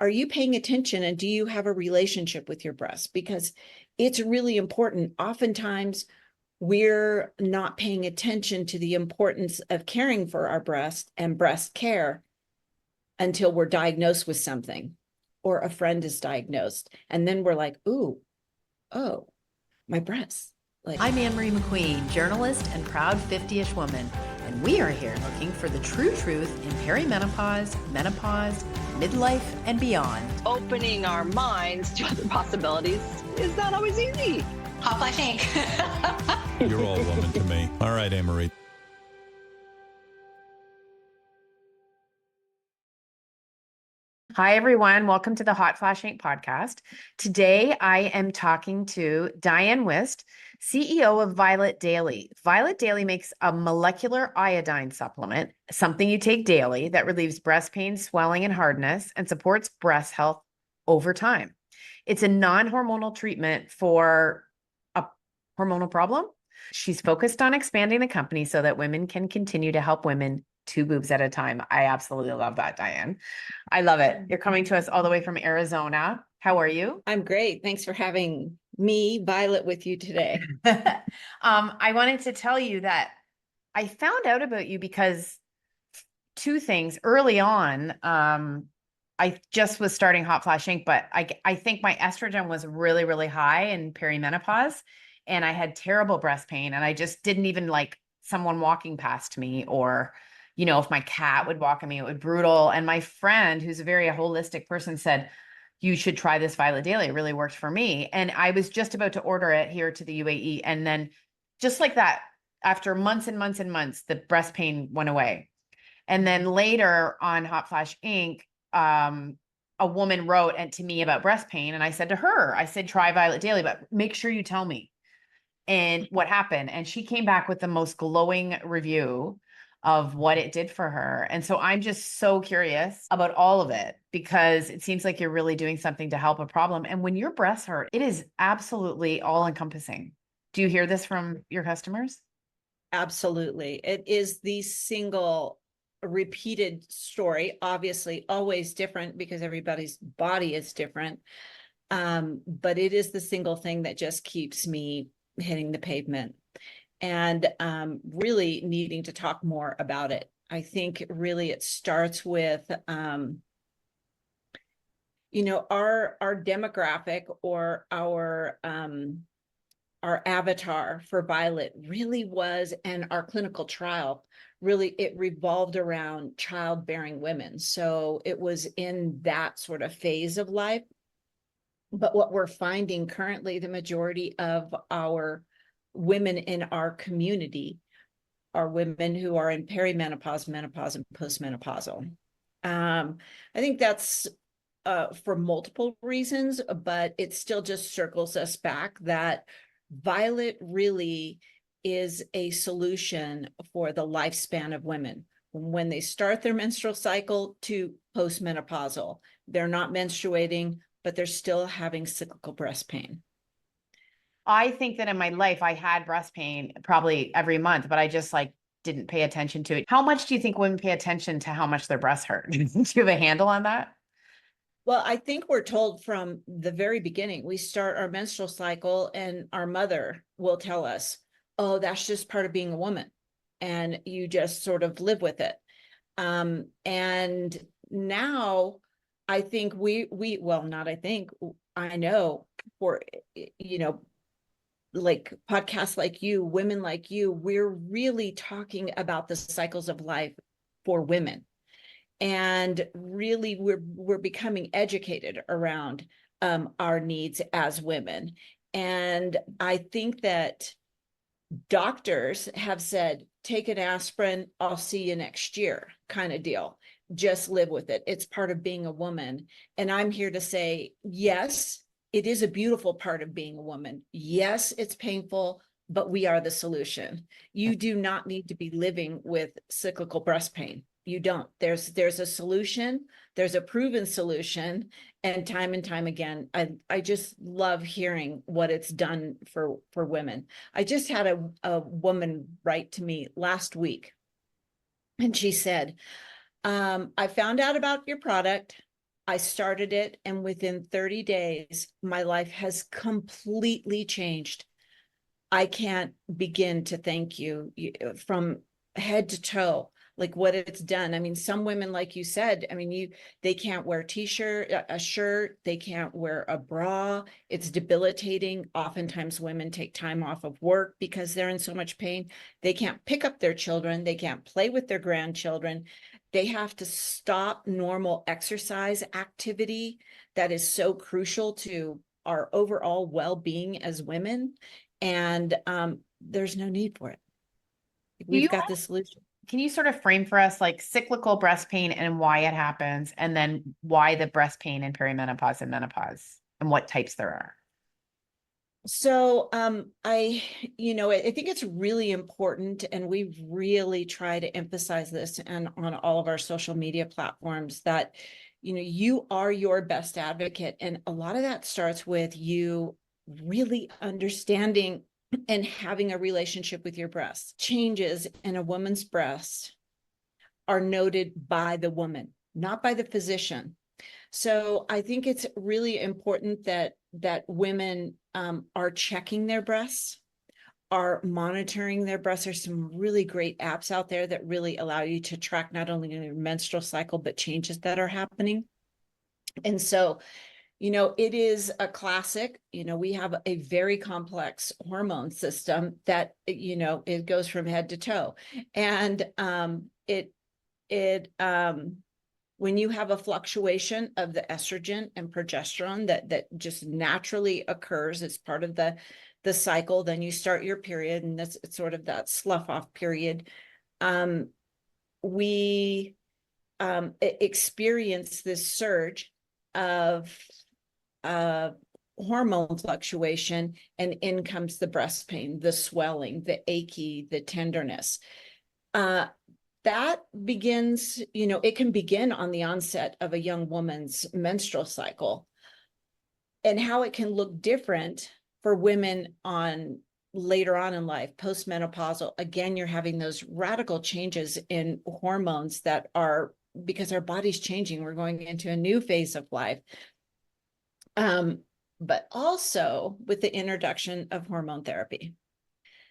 are you paying attention, and do you have a relationship with your breast? Because it's really important. Oftentimes we're not paying attention to the importance of caring for our breast and breast care until we're diagnosed with something or a friend is diagnosed. And then we're like, ooh, oh, my breasts. Like, I'm Anne Marie McQueen, journalist and proud 50-ish woman, and we are here looking for the true truth in perimenopause, menopause, midlife, and beyond. Opening our minds to other possibilities is not always easy. Hotflash Inc. You're all woman to me. All right, Anne Marie. Hi, everyone. Welcome to the Hotflash Inc. podcast. Today, I am talking to Diane Wist, CEO of Violet Daily. Violet Daily makes a molecular iodine supplement, something you take daily that relieves breast pain, swelling, and hardness, and supports breast health over time. It's a non-hormonal treatment for a hormonal problem. She's focused on expanding the company so that women can continue to help women 2 boobs at a time. I absolutely love that, Diane. I love it. You're coming to us all the way from Arizona. How are you? I'm great. Thanks for having me, Violet, with you today. I wanted to tell you that I found out about you because 2 things. Early on, I just was starting Hotflash Inc., but I think my estrogen was really, really high in perimenopause, and I had terrible breast pain, and I just didn't even like someone walking past me, or if my cat would walk at me, it would be brutal. And my friend, who's a very holistic person, said, you should try this Violet Daily. It really worked for me. And I was just about to order it here to the UAE. And then just like that, after months and months and months, the breast pain went away. And then later on Hotflash Inc., a woman wrote to me about breast pain. And I said to her, try Violet Daily, but make sure you tell me. And what happened? And she came back with the most glowing review of what it did for her. And so I'm just so curious about all of it, because it seems like you're really doing something to help a problem. And when your breasts hurt, it is absolutely all encompassing. Do you hear this from your customers? Absolutely. It is the single repeated story, obviously always different because everybody's body is different. But it is the single thing that just keeps me hitting the pavement and really needing to talk more about it. I think really it starts with, our demographic, or our avatar for Violet really was, and our clinical trial, really, it revolved around childbearing women. So it was in that sort of phase of life. But what we're finding currently, the majority of our women in our community are women who are in perimenopause, menopause, and postmenopausal. I think that's for multiple reasons, but it still just circles us back that Violet really is a solution for the lifespan of women. When they start their menstrual cycle to postmenopausal, they're not menstruating, but they're still having cyclical breast pain. I think that in my life, I had breast pain probably every month, but I just didn't pay attention to it. How much do you think women pay attention to how much their breasts hurt? Do you have a handle on that? Well, I think we're told from the very beginning, we start our menstrual cycle and our mother will tell us, oh, that's just part of being a woman. And you just sort of live with it. And now I think I know for, like podcasts like you, women like you, we're really talking about the cycles of life for women. And really, we're becoming educated around our needs as women. And I think that doctors have said, take an aspirin, I'll see you next year, kind of deal. Just live with it. It's part of being a woman. And I'm here to say, yes, it is a beautiful part of being a woman. Yes, it's painful, but we are the solution. You do not need to be living with cyclical breast pain. You don't. There's a solution. There's a proven solution. And time again, I just love hearing what it's done for women. I just had a woman write to me last week, and she said, I found out about your product. I started it, and within 30 days, my life has completely changed. I can't begin to thank you from head to toe, like what it's done. I mean, some women, like you said, I mean, they can't wear a shirt, they can't wear a bra. It's debilitating. Oftentimes women take time off of work because they're in so much pain. They can't pick up their children, they can't play with their grandchildren. They have to stop normal exercise activity that is so crucial to our overall well-being as women. And there's no need for it. We've got the solution. Can you sort of frame for us like cyclical breast pain and why it happens, and then why the breast pain in perimenopause and menopause, and what types there are? So I think it's really important, and we really try to emphasize this and on all of our social media platforms, that you are your best advocate. And a lot of that starts with you really understanding and having a relationship with your breasts. Changes in a woman's breast are noted by the woman, not by the physician. So I think it's really important that women are checking their breasts, are monitoring their breasts. There's some really great apps out there that really allow you to track not only your menstrual cycle, but changes that are happening. And so, it is a classic. We have a very complex hormone system that, it goes from head to toe. And when you have a fluctuation of the estrogen and progesterone that just naturally occurs as part of the cycle, then you start your period, and that's sort of that slough off period. We experience this surge of hormone fluctuation, and in comes the breast pain, the swelling, the achy, the tenderness. That begins, it can begin on the onset of a young woman's menstrual cycle, and how it can look different for women on later on in life, postmenopausal. Again, you're having those radical changes in hormones that are because our body's changing. We're going into a new phase of life. But also with the introduction of hormone therapy.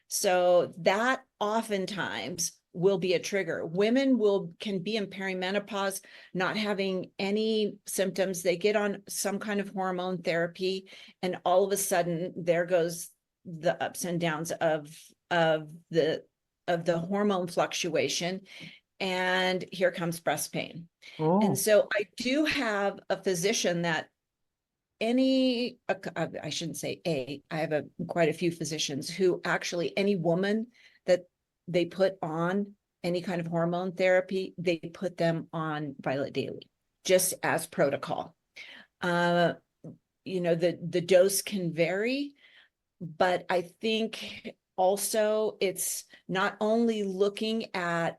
So that oftentimes will be a trigger. Women can be in perimenopause, not having any symptoms. They get on some kind of hormone therapy, and all of a sudden there goes the ups and downs of the hormone fluctuation, and here comes breast pain. Oh. And so I do have a physician that I shouldn't say I have quite a few physicians who actually, any woman that they put on any kind of hormone therapy, they put them on Violet Daily, just as protocol. The dose can vary, but I think also it's not only looking at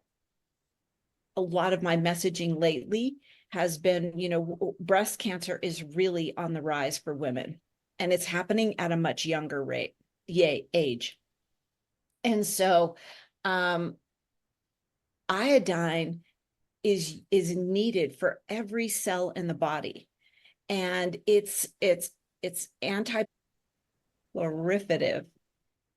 a lot of my messaging lately has been, breast cancer is really on the rise for women, and it's happening at a much younger age. And so iodine is needed for every cell in the body, and it's anti-proliferative.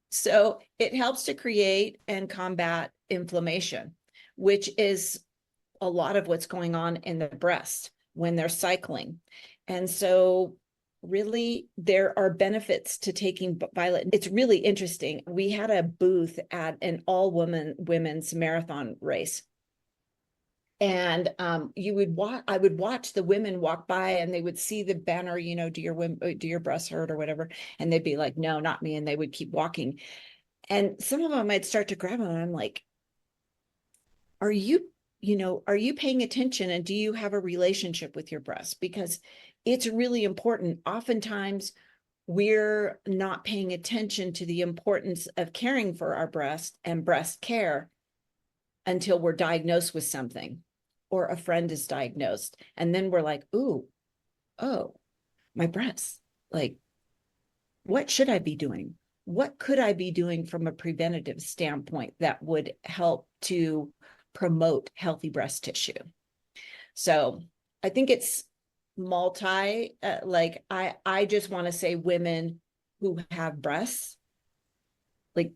So it helps to create and combat inflammation, which is a lot of what's going on in the breast when they're cycling. And so really there are benefits to taking Violet. It's really interesting. We had a booth at an women's marathon race. And I would watch the women walk by, and they would see the banner, do your breasts hurt or whatever? And they'd be like, no, not me. And they would keep walking. And some of them I'd start to grab them, and I'm like, are you paying attention, and do you have a relationship with your breasts? Because it's really important. Oftentimes we're not paying attention to the importance of caring for our breast and breast care until we're diagnosed with something, or a friend is diagnosed. And then we're like, oh, my breasts, like, what should I be doing? What could I be doing from a preventative standpoint that would help to promote healthy breast tissue? So I think it's like I just want to say women who have breasts, like,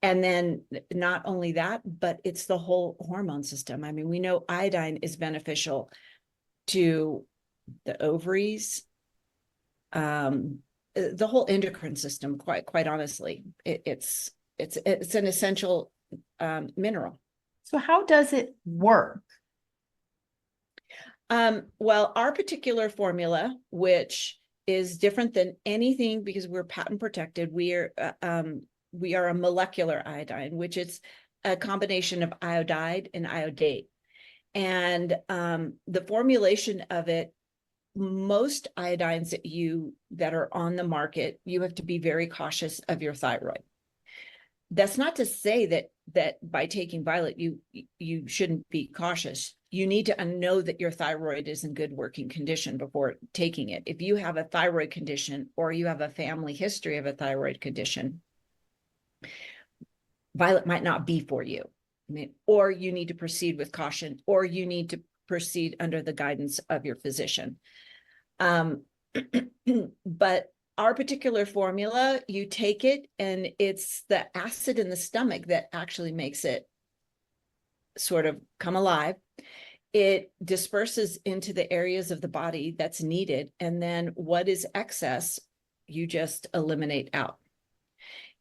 and then not only that, but it's the whole hormone system. I mean, we know iodine is beneficial to the ovaries, the whole endocrine system, quite honestly. It's an essential mineral. So how does it work? Well, our particular formula, which is different than anything because we're patent protected, we are a molecular iodine, which is a combination of iodide and iodate. And the formulation of it, most iodines that are on the market, you have to be very cautious of your thyroid. That's not to say that by taking Violet, you shouldn't be cautious. You need to know that your thyroid is in good working condition before taking it. If you have a thyroid condition or you have a family history of a thyroid condition, Violet might not be for you. I mean, or you need to proceed with caution, or you need to proceed under the guidance of your physician. But our particular formula, you take it and it's the acid in the stomach that actually makes it sort of come alive. It disperses into the areas of the body that's needed. And then what is excess, you just eliminate out.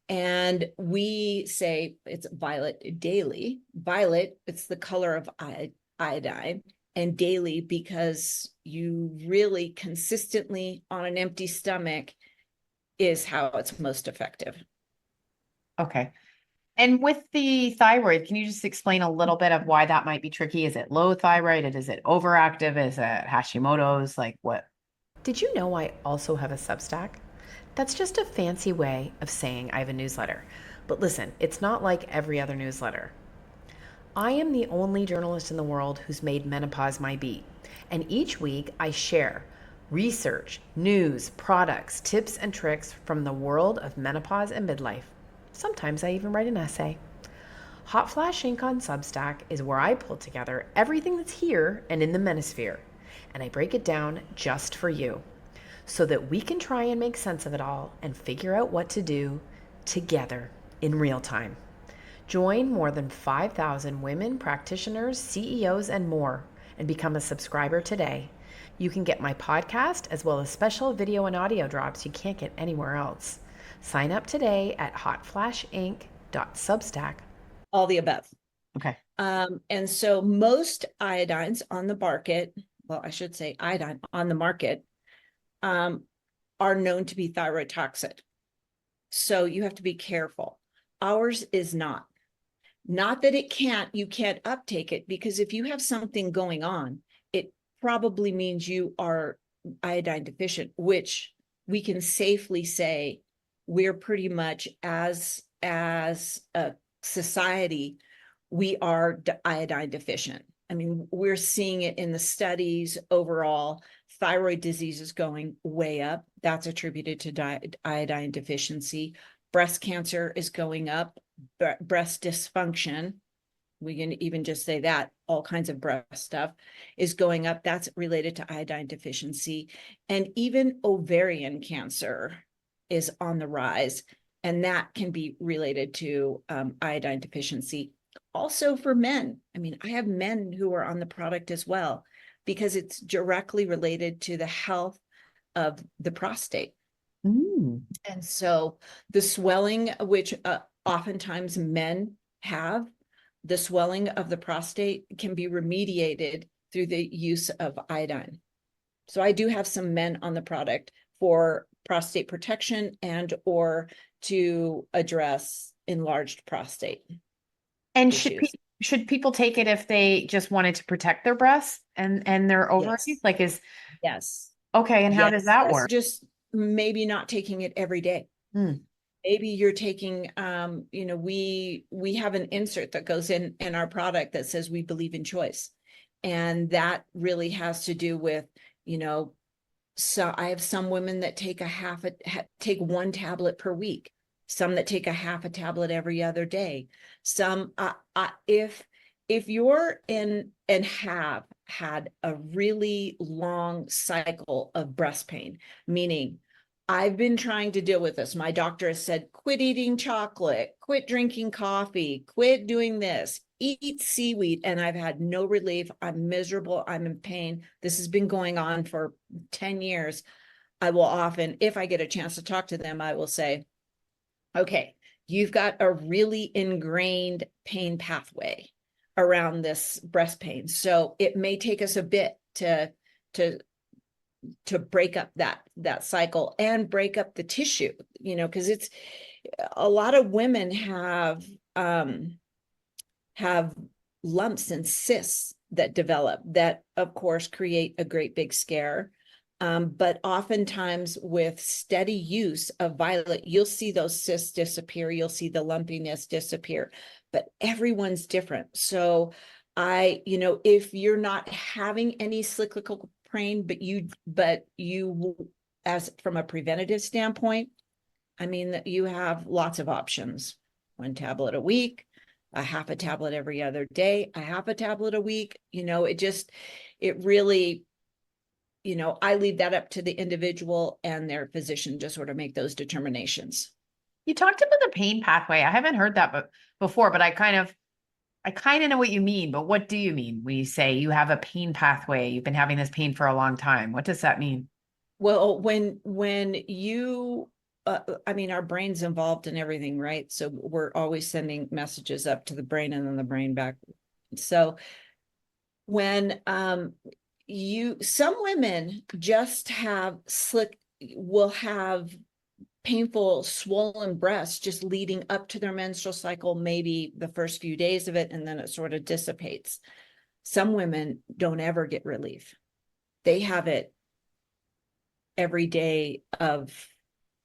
And we say it's Violet daily. Violet, it's the color of iodine, and daily because you really consistently on an empty stomach is how it's most effective. Okay. And with the thyroid, can you just explain a little bit of why that might be tricky? Is it low thyroid? Is it overactive? Is it Hashimoto's? Like what? Did you know I also have a Substack? That's just a fancy way of saying I have a newsletter. But listen, it's not like every other newsletter. I am the only journalist in the world who's made menopause my beat. And each week I share research, news, products, tips, and tricks from the world of menopause and midlife. Sometimes I even write an essay. Hotflash Inc. on Substack is where I pull together everything that's here and in the menosphere, and I break it down just for you, so that we can try and make sense of it all and figure out what to do together in real time. Join more than 5,000 women practitioners, CEOs, and more, and become a subscriber today. You can get my podcast as well as special video and audio drops you can't get anywhere else. Sign up today at hotflashinc.substack. All the above. Okay. And so most iodines on the market, well, I should say iodine on the market, are known to be thyroid toxic. So you have to be careful. Ours is not. Not that you can't uptake it, because if you have something going on, it probably means you are iodine deficient, which we can safely say we're pretty much as a society, we are iodine deficient. I mean, we're seeing it in the studies overall. Thyroid disease is going way up. That's attributed to iodine deficiency. Breast cancer is going up. Breast dysfunction, we can even just say that, all kinds of breast stuff is going up. That's related to iodine deficiency. And even ovarian cancer is on the rise. And that can be related to iodine deficiency. Also for men. I mean, I have men who are on the product as well, because it's directly related to the health of the prostate. Mm. And so the swelling, which oftentimes men have, the swelling of the prostate can be remediated through the use of iodine. So I do have some men on the product for prostate protection and or to address enlarged prostate. And issues. should people take it if they just wanted to protect their breasts and their ovaries? Yes. Like Yes. Okay, and how Yes, does that that's work? just maybe not taking it every day. Maybe you're taking, we have an insert that goes in our product that says we believe in choice. And that really has to do with, so I have some women that take take one tablet per week, some that take a half a tablet every other day. Some, if if you're in and have had a really long cycle of breast pain, meaning I've been trying to deal with this. My doctor has said, quit eating chocolate, quit drinking coffee, quit doing this, eat seaweed. And I've had no relief. I'm miserable. I'm in pain. This has been going on for 10 years. I will often, if I get a chance to talk to them, I will say, okay, you've got a really ingrained pain pathway around this breast pain. So it may take us a bit to break up that cycle and break up the tissue, because it's a lot of women have lumps and cysts that develop that of course create a great big scare. But oftentimes with steady use of violet, you'll see those cysts disappear. You'll see the lumpiness disappear, but everyone's different. So if you're not having any cyclical pain, but you, as from a preventative standpoint, I mean, that you have lots of options. 1 tablet a week, a half a tablet every other day, a half a tablet a week. It really, I leave that up to the individual and their physician to sort of make those determinations. You talked about the pain pathway. I haven't heard that before, but I kind of know what you mean, but what do you mean when you say you have a pain pathway? You've been having this pain for a long time. What does that mean? Well, when you, our brain's involved in everything, right? So we're always sending messages up to the brain and then the brain back. So when some women just will have painful swollen breasts just leading up to their menstrual cycle, maybe the first few days of it, and then it sort of dissipates. Some women don't ever get relief. They have it every day of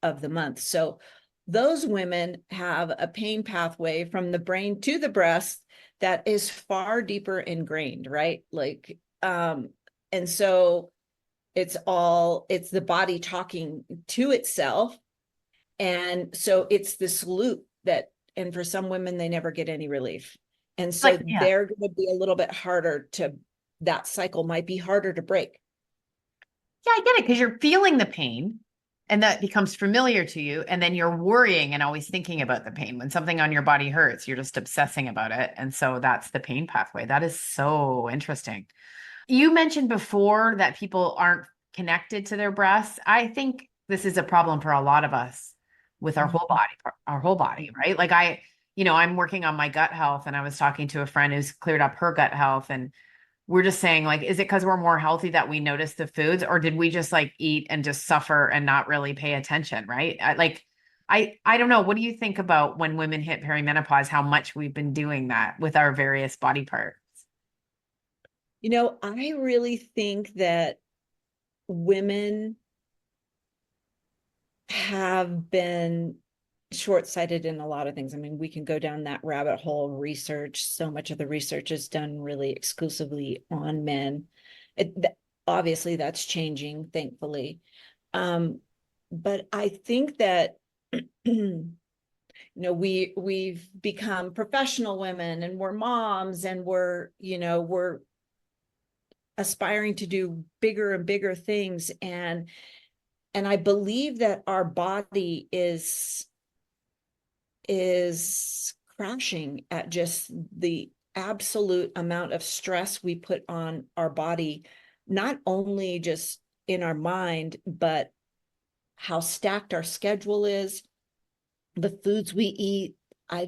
the month. So those women have a pain pathway from the brain to the breast that is far deeper ingrained, right? And so it's the body talking to itself. And so it's this loop and for some women, they never get any relief. And so they're going to be a little bit that cycle might be harder to break. Yeah, I get it, because you're feeling the pain and that becomes familiar to you. And then you're worrying and always thinking about the pain. When something on your body hurts, you're just obsessing about it. And so that's the pain pathway. That is so interesting. You mentioned before that people aren't connected to their breasts. I think this is a problem for a lot of us with our whole body, right? Like I'm working on my gut health, and I was talking to a friend who's cleared up her gut health, and we're just saying, like, is it because we're more healthy that we notice the foods, or did we just like eat and just suffer and not really pay attention, right? I don't know. What do you think about when women hit perimenopause, how much we've been doing that with our various body parts? I really think that women have been short-sighted in a lot of things. I mean, we can go down that rabbit hole of research. So much of the research is done really exclusively on men. Obviously, that's changing, thankfully. But I think that we've become professional women, and we're moms, and we're aspiring to do bigger and bigger things. And I believe that our body is crashing at just the absolute amount of stress we put on our body, not only just in our mind, but how stacked our schedule is, the foods we eat. I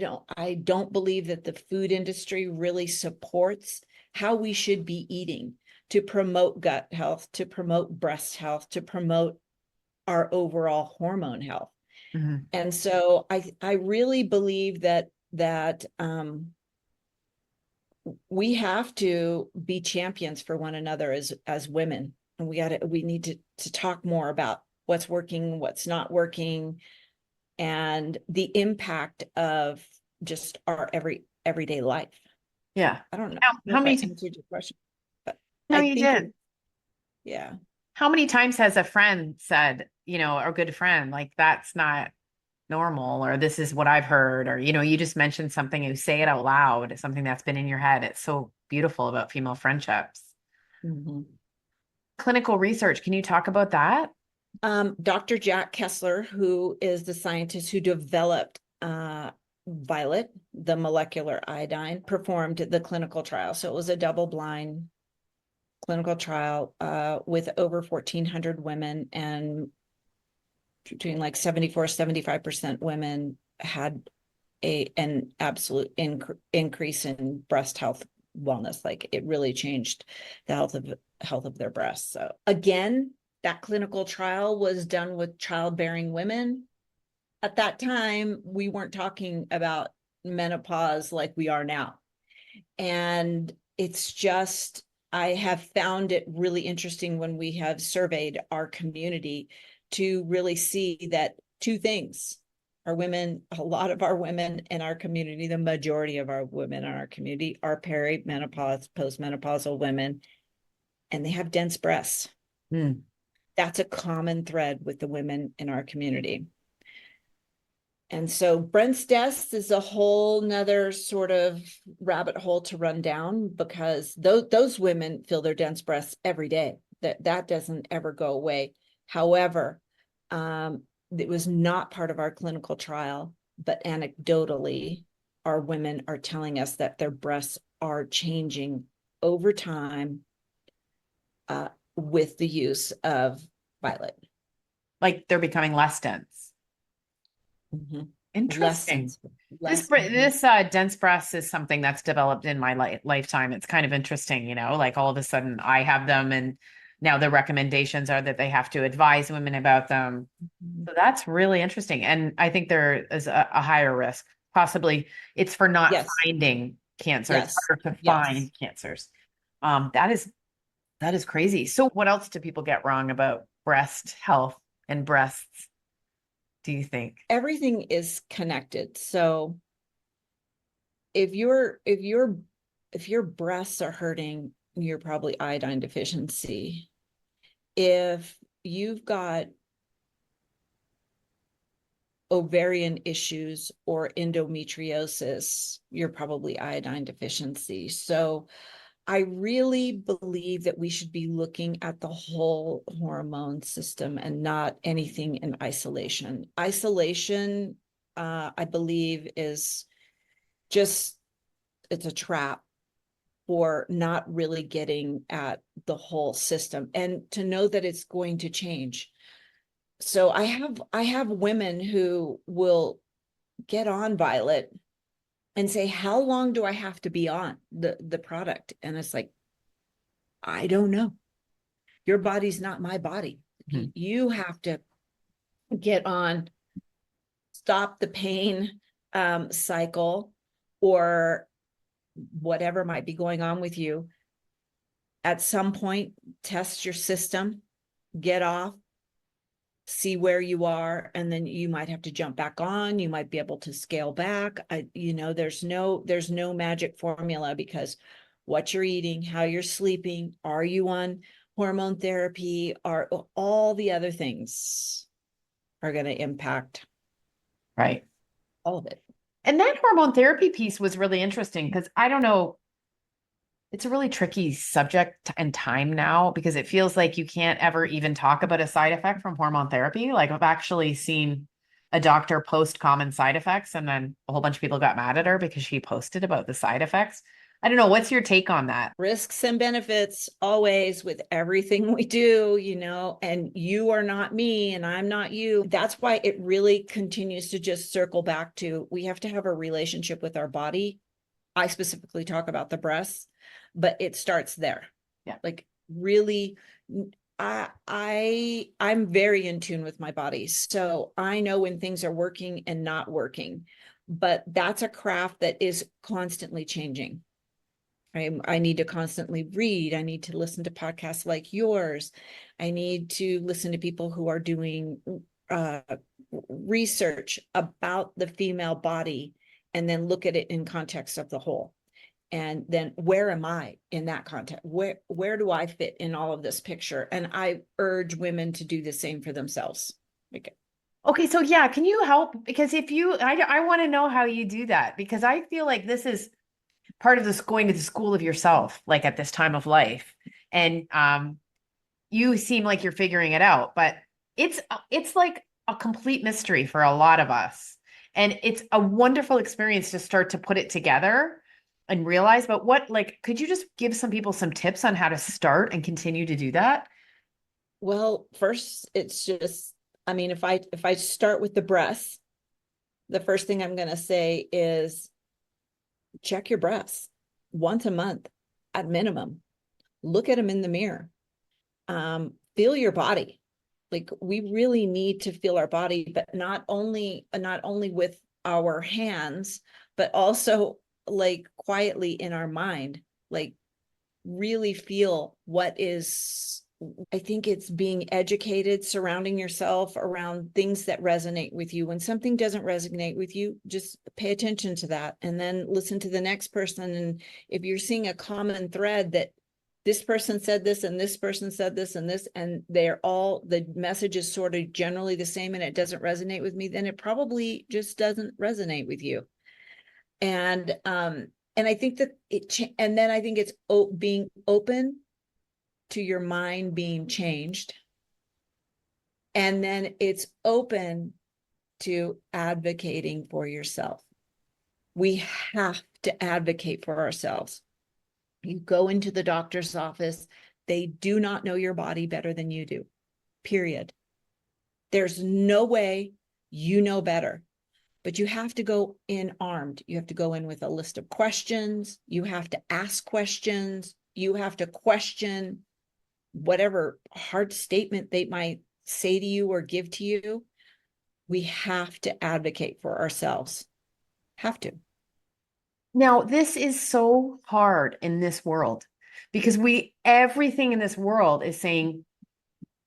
don't believe that the food industry really supports how we should be eating to promote gut health, to promote breast health, to promote our overall hormone health. Mm-hmm. And so I really believe that we have to be champions for one another as women, and we need to talk more about what's working, what's not working, and the impact of just our everyday life. Yeah. I don't know how many answered your question, but no, you did. Yeah. How many times has a friend said, a good friend, like, that's not normal, or this is what I've heard, or, you just mentioned something, you say it out loud, it's something that's been in your head. It's so beautiful about female friendships. Mhm. Clinical research. Can you talk about that? Dr. Jack Kessler, who is the scientist who developed Violet, the molecular iodine, performed the clinical trial. So it was a double-blind clinical trial with over 1,400 women, and between like 74-75% women had an absolute increase in breast health wellness. Like, it really changed the health of their breasts. So again, that clinical trial was done with childbearing women. At that time, we weren't talking about menopause like we are now. And it's just, I have found it really interesting when we have surveyed our community to really see that two things. Our women, a lot of our women in our community, the majority of our women in our community are perimenopause, postmenopausal women, and they have dense breasts. Mm. That's a common thread with the women in our community. And so breast deaths is a whole nother sort of rabbit hole to run down, because those women feel their dense breasts every day. That doesn't ever go away. However, it was not part of our clinical trial, but anecdotally, our women are telling us that their breasts are changing over time with the use of Violet. Like they're becoming less dense. Mm-hmm. Interesting. Less. This dense breast is something that's developed in my lifetime. It's kind of interesting, like all of a sudden I have them, and now the recommendations are that they have to advise women about them. So that's really interesting. And I think there is a higher risk. Possibly it's for not Yes. finding cancer. It's Yes. harder to Yes. find cancers. That is crazy. So what else do people get wrong about breast health and breasts, do you think? Everything is connected. So if your breasts are hurting, you're probably iodine deficiency. If you've got ovarian issues or endometriosis, you're probably iodine deficiency. So I really believe that we should be looking at the whole hormone system and not anything in isolation. Isolation, I believe, is just, it's a trap for not really getting at the whole system, and to know that it's going to change. So I have women who will get on Violet and say, how long do I have to be on the product? And it's like, I don't know. Your body's not my body. Mhm. You have to get on, stop the pain cycle, or whatever might be going on with you. At some point, test your system, get off, see where you are, and then you might have to jump back on. You might be able to scale back. There's no magic formula, because what you're eating, how you're sleeping, are you on hormone therapy, are all the other things are going to impact Right. all of it. And that hormone therapy piece was really interesting because I don't know, it's a really tricky subject and time now, because it feels like you can't ever even talk about a side effect from hormone therapy. Like, I've actually seen a doctor post common side effects, and then a whole bunch of people got mad at her because she posted about the side effects. I don't know. What's your take on that? Risks and benefits always with everything we do, and you are not me and I'm not you. That's why it really continues to just circle back to, we have to have a relationship with our body. I specifically talk about the breasts, but it starts there. Yeah. Like, really, I'm very in tune with my body. So I know when things are working and not working, but that's a craft that is constantly changing. I need to constantly read. I need to listen to podcasts like yours. I need to listen to people who are doing research about the female body, and then look at it in context of the whole. And then, where am I in that context? Where do I fit in all of this picture? And I urge women to do the same for themselves. Okay. Okay, so yeah, can you help? Because if you, I want to know how you do that, because I feel like this is part of this going to the school of yourself, like at this time of life. And you seem like you're figuring it out, but it's like a complete mystery for a lot of us. And it's a wonderful experience to start to put it together and realize, but what, like, could you just give some people some tips on how to start and continue to do that? Well, first, it's just, I mean, if I start with the breath, the first thing I'm going to say is check your breaths once a month at minimum. Look at them in the mirror. Feel your body. Like, we really need to feel our body, but not only with our hands, but also like quietly in our mind. Like, really feel what is, I think it's being educated, surrounding yourself around things that resonate with you. When something doesn't resonate with you, just pay attention to that and then listen to the next person. And if you're seeing a common thread that this person said this and this person said this and this, and they're all, the message is sort of generally the same and it doesn't resonate with me, then it probably just doesn't resonate with you. And I think that and then I think it's being open to your mind being changed. And then it's open to advocating for yourself. We have to advocate for ourselves. You go into the doctor's office, they do not know your body better than you do, period. There's no way you know better. But you have to go in armed. You have to go in with a list of questions. You have to ask questions. You have to question whatever hard statement they might say to you or give to you. We have to advocate for ourselves. Have to. Now, this is so hard in this world because everything in this world is saying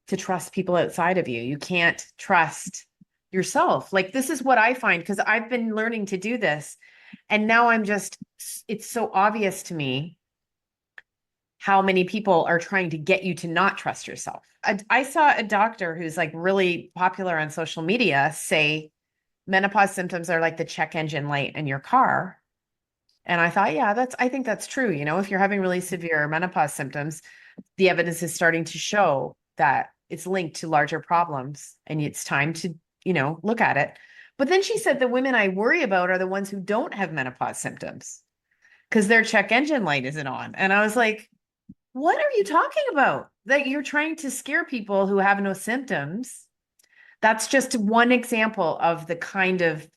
to trust people outside of you. You can't trust yourself. Like, this is what I find, because I've been learning to do this. And now it's so obvious to me how many people are trying to get you to not trust yourself. I saw a doctor who's like really popular on social media say menopause symptoms are like the check engine light in your car. And I thought, yeah, I think that's true. You know, if you're having really severe menopause symptoms, the evidence is starting to show that it's linked to larger problems and it's time to, look at it. But then she said the women I worry about are the ones who don't have menopause symptoms because their check engine light isn't on. And I was like, what are you talking about? That you're trying to scare people who have no symptoms. That's just one example of the kind of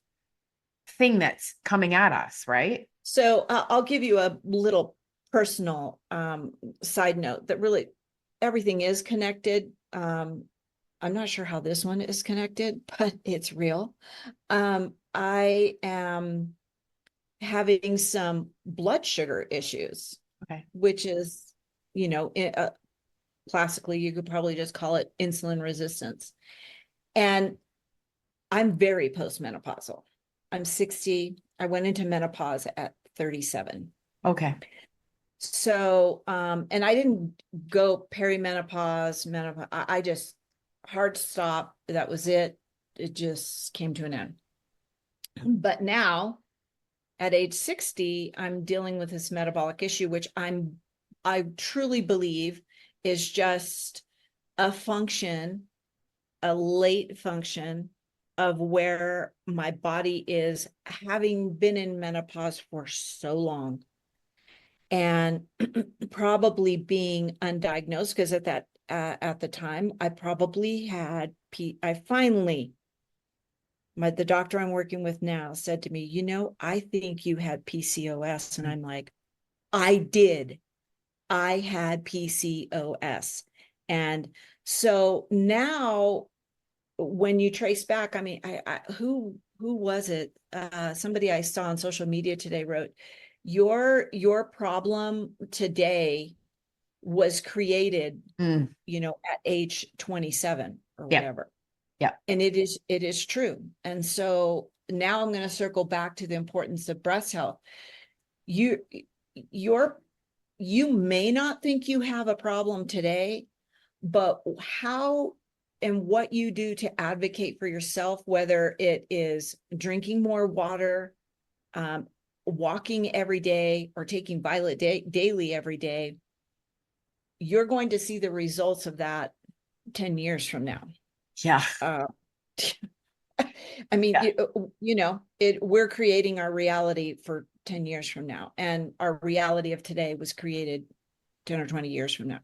thing that's coming at us, right? So I'll give you a little personal side note that really everything is connected. I'm not sure how this one is connected, but it's real. I am having some blood sugar issues, Okay. which is, classically, you could probably just call it insulin resistance. And I'm very postmenopausal. I'm 60. I went into menopause at 37. Okay. So, and I didn't go perimenopause, menopause. I just hard stop. That was it. It just came to an end. But now at age 60, I'm dealing with this metabolic issue, which I truly believe is just a late function of where my body is, having been in menopause for so long and probably being undiagnosed, because at the time I probably had the doctor I'm working with now said to me, I think you had PCOS. And I'm like, I did. I had PCOS. And so now when you trace back, I mean, who was it? Somebody I saw on social media today wrote, your problem today was created, at age 27 or whatever. Yeah. And it is true. And so now I'm going to circle back to the importance of breast health. You may not think you have a problem today, but how what you do to advocate for yourself, whether it is drinking more water, walking every day, or taking Violet daily every day, you're going to see the results of that 10 years from now. Yeah. I mean, Yeah. we're creating our reality for 10 years from now, and our reality of today was created 10 or 20 years from now.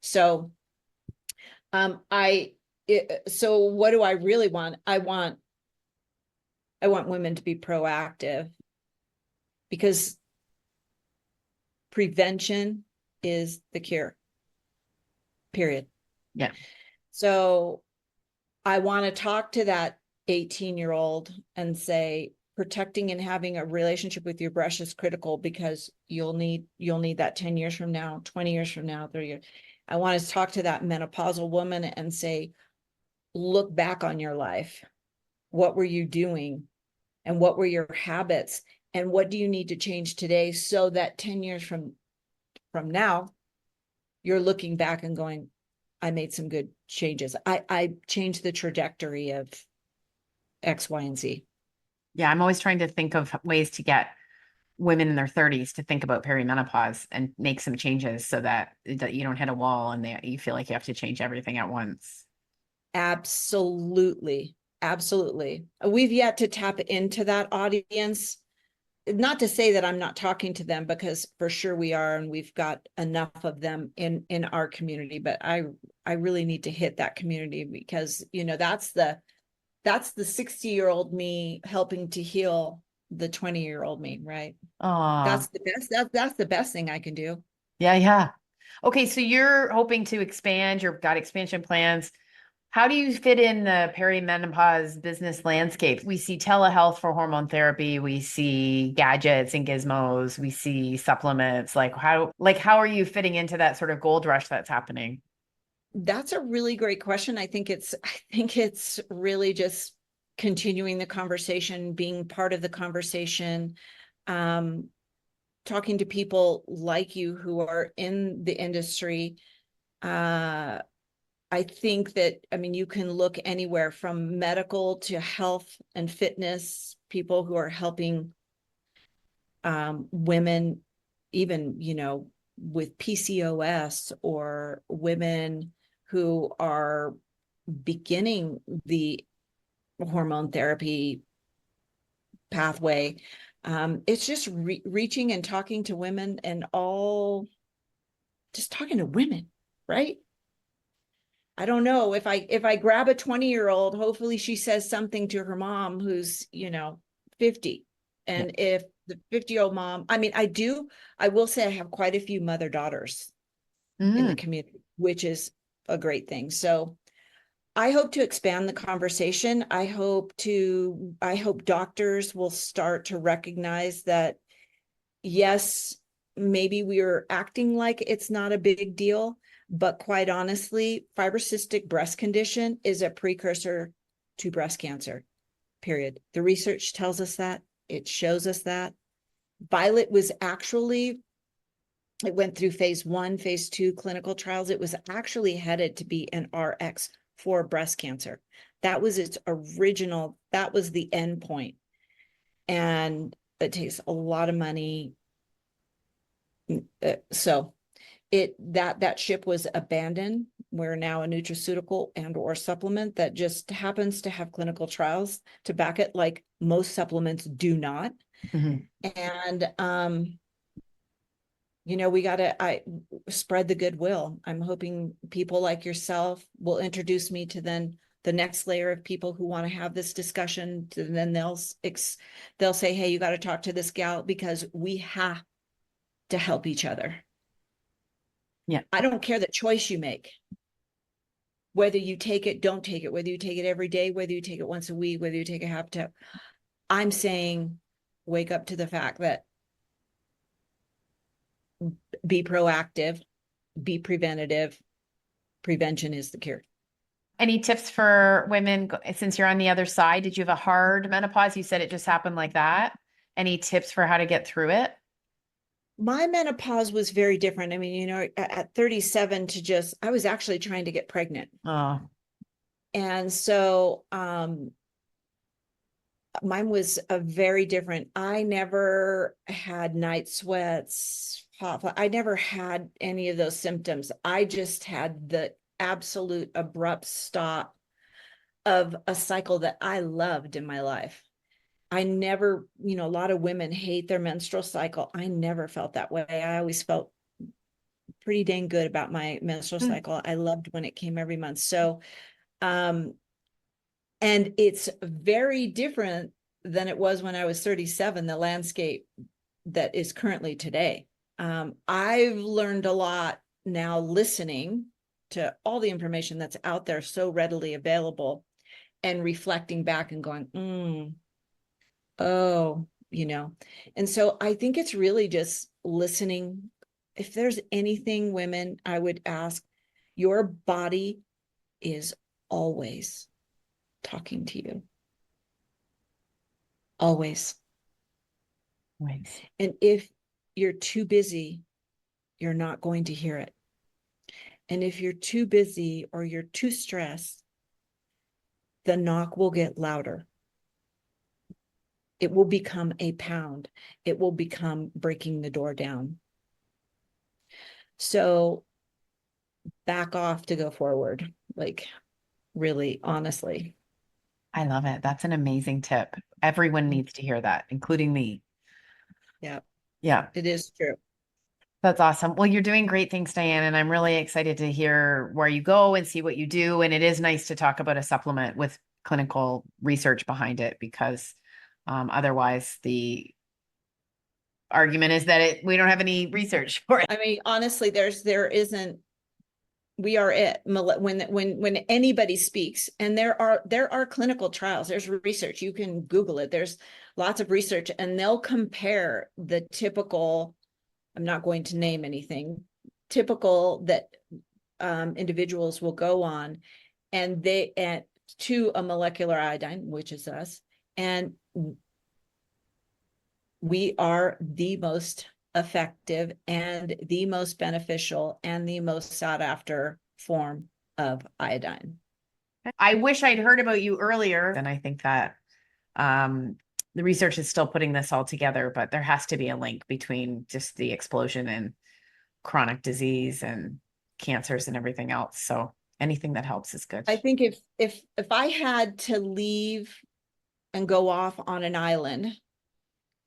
So, so what do I really want? I want women to be proactive, because prevention is the cure, period. Yeah. So I want to talk to that 18-year-old and say, protecting and having a relationship with your brush is critical, because you'll need that 10 years from now, 20 years from now, 30 years. I want to talk to that menopausal woman and say, look back on your life. What were you doing? And what were your habits? And what do you need to change today, so that 10 years from now, you're looking back and going, I made some good changes. I changed the trajectory of X, Y, and Z. Yeah. I'm always trying to think of ways to get women in their 30s to think about perimenopause and make some changes so that you don't hit a wall and you feel like you have to change everything at once. Absolutely. Absolutely. We've yet to tap into that audience. Not to say that I'm not talking to them, because for sure we are, and we've got enough of them in our community, but I really need to hit that community, because that's the 60-year-old me helping to heal the 20-year-old me, right? That's the best. That's the best thing I can do. Yeah. Yeah. Okay. So you're hoping to expand, you've got expansion plans. How do you fit in the perimenopause business landscape? We see telehealth for hormone therapy. We see gadgets and gizmos. We see supplements. How are you fitting into that sort of gold rush that's happening? That's a really great question. I think it's really just continuing the conversation, being part of the conversation, talking to people like you who are in the industry. I think that, you can look anywhere from medical to health and fitness, people who are helping women, even, with PCOS, or women who are beginning the hormone therapy pathway. It's just reaching and talking to women, and just talking to women, right? I don't know, if I grab a 20-year-old, hopefully she says something to her mom who's 50. And if the 50-year-old mom, I will say I have quite a few mother daughters in the community, which is a great thing. So I hope to expand the conversation. I hope doctors will start to recognize that, yes, maybe we're acting like it's not a big deal, but quite honestly, fibrocystic breast condition is a precursor to breast cancer, period. The research tells us that. It shows us that. Violet it went through phase 1, phase 2 clinical trials. It was actually headed to be an RX for breast cancer. That was that was the end point. And it takes a lot of money. So that ship was abandoned. We're now a nutraceutical and or supplement that just happens to have clinical trials to back it, like most supplements do not. And we gotta spread the goodwill. I'm hoping people like yourself will introduce me to then the next layer of people who want to have this discussion. Then they'll say, hey, you got to talk to this gal, because we have to help each other. Yeah. I don't care the choice you make, whether you take it, don't take it, whether you take it every day, whether you take it once a week, whether you take a half tub. I'm saying, wake up to the fact that be proactive, be preventative. Prevention is the cure. Any tips for women, since you're on the other side? Did you have a hard menopause? You said it just happened like that. Any tips for how to get through it? My menopause was very different. At 37 I was actually trying to get pregnant. Oh. And so mine was a very different. I never had night sweats, I never had any of those symptoms. I just had the absolute abrupt stop of a cycle that I loved in my life. I never, a lot of women hate their menstrual cycle. I never felt that way. I always felt pretty dang good about my menstrual cycle. I loved when it came every month. So, and it's very different than it was when I was 37, the landscape that is currently today. I've learned a lot now listening to all the information that's out there so readily available and reflecting back and going, oh, and so I think it's really just listening. If there's anything, women, I would ask, your body is always talking to you. Always. Right. And if you're too busy, you're not going to hear it. And if you're too busy or you're too stressed, the knock will get louder. It will become a pound. It will become breaking the door down. So back off to go forward, like really, honestly. I love it. That's an amazing tip. Everyone needs to hear that, including me. Yeah. Yeah. It is true. That's awesome. Well, you're doing great things, Diane, and I'm really excited to hear where you go and see what you do. And it is nice to talk about a supplement with clinical research behind it, because otherwise the argument is that we don't have any research for it. I mean, honestly, there isn't, we are it. When anybody speaks, and there are clinical trials, there's research, you can Google it. There's lots of research, and they'll compare the typical, I'm not going to name anything, typical that individuals will go on, and to a molecular iodine, which is us, and we are the most effective and the most beneficial and the most sought after form of iodine. I wish I'd heard about you earlier. And I think that the research is still putting this all together, but there has to be a link between just the explosion in chronic disease and cancers and everything else. So anything that helps is good. I think if I had to leave and go off on an island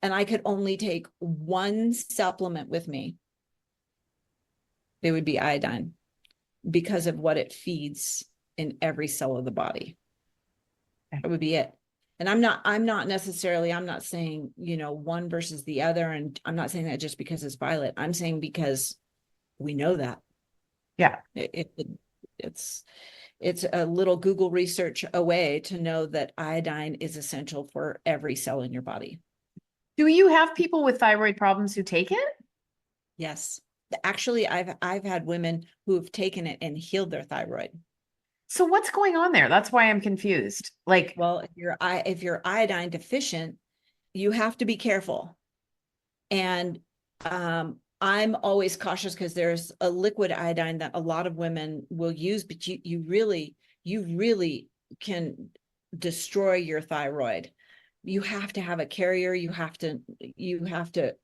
and I could only take one supplement with me, it would be iodine, because of what it feeds in every cell of the body. That would be it. And I'm not saying, one versus the other. And I'm not saying that just because it's violet. I'm saying because we know that. Yeah. It's a little Google research away to know that iodine is essential for every cell in your body. Do you have people with thyroid problems who take it? Yes. Actually, I've had women who have taken it and healed their thyroid. So what's going on there? That's why I'm confused. Like, well, if you're iodine deficient, you have to be careful. And I'm always cautious, because there's a liquid iodine that a lot of women will use, but you really can destroy your thyroid. You have to have a carrier. You have to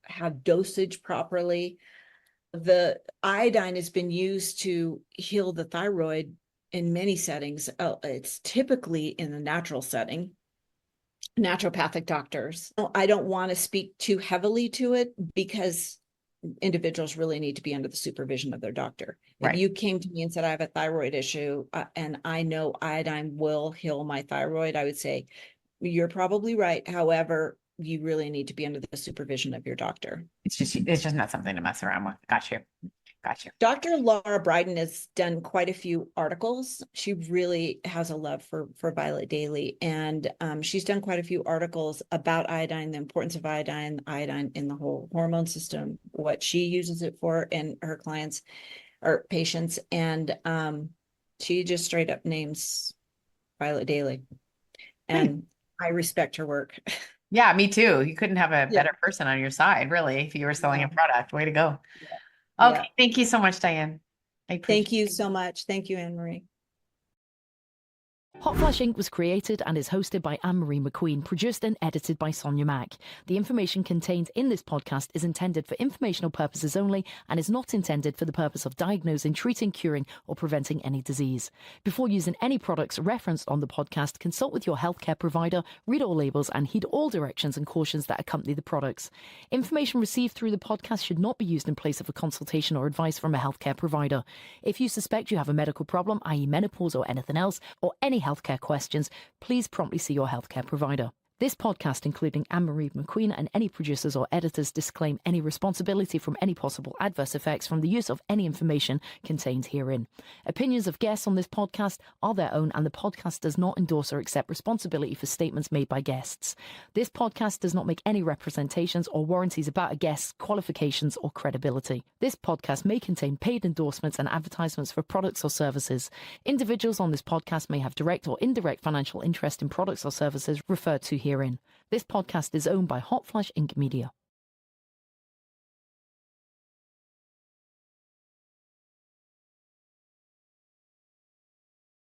have dosage properly. The iodine has been used to heal the thyroid in many settings. It's typically in the natural setting, naturopathic doctors. I don't want to speak too heavily to it, because individuals really need to be under the supervision of their doctor. Right. If you came to me and said, I have a thyroid issue and I know iodine will heal my thyroid, I would say, you're probably right. However, you really need to be under the supervision of your doctor. It's just not something to mess around with. Got you. Dr. Laura Bryden has done quite a few articles. She really has a love for Violet Daily, and she's done quite a few articles about iodine, the importance of iodine in the whole hormone system, what she uses it for in her clients or patients, and she just straight up names Violet Daily, and I respect her work. Yeah, me too. You couldn't have a better person on your side, really, if you were selling a product. Way to go. Yeah. Okay. Thank you so much, Diane. I appreciate Thank you so much. Thank you, Anne Marie. Hotflash Inc. was created and is hosted by Anne Marie McQueen, produced and edited by Sonia Mack. The information contained in this podcast is intended for informational purposes only and is not intended for the purpose of diagnosing, treating, curing, or preventing any disease. Before using any products referenced on the podcast, consult with your healthcare provider, read all labels, and heed all directions and cautions that accompany the products. Information received through the podcast should not be used in place of a consultation or advice from a healthcare provider. If you suspect you have a medical problem, i.e. menopause or anything else, or any healthcare questions, please promptly see your healthcare provider. This podcast, including Anne Marie McQueen and any producers or editors, disclaim any responsibility from any possible adverse effects from the use of any information contained herein. Opinions of guests on this podcast are their own, and the podcast does not endorse or accept responsibility for statements made by guests. This podcast does not make any representations or warranties about a guest's qualifications or credibility. This podcast may contain paid endorsements and advertisements for products or services. Individuals on this podcast may have direct or indirect financial interest in products or services referred to herein. This podcast is owned by Hotflash Inc. Media.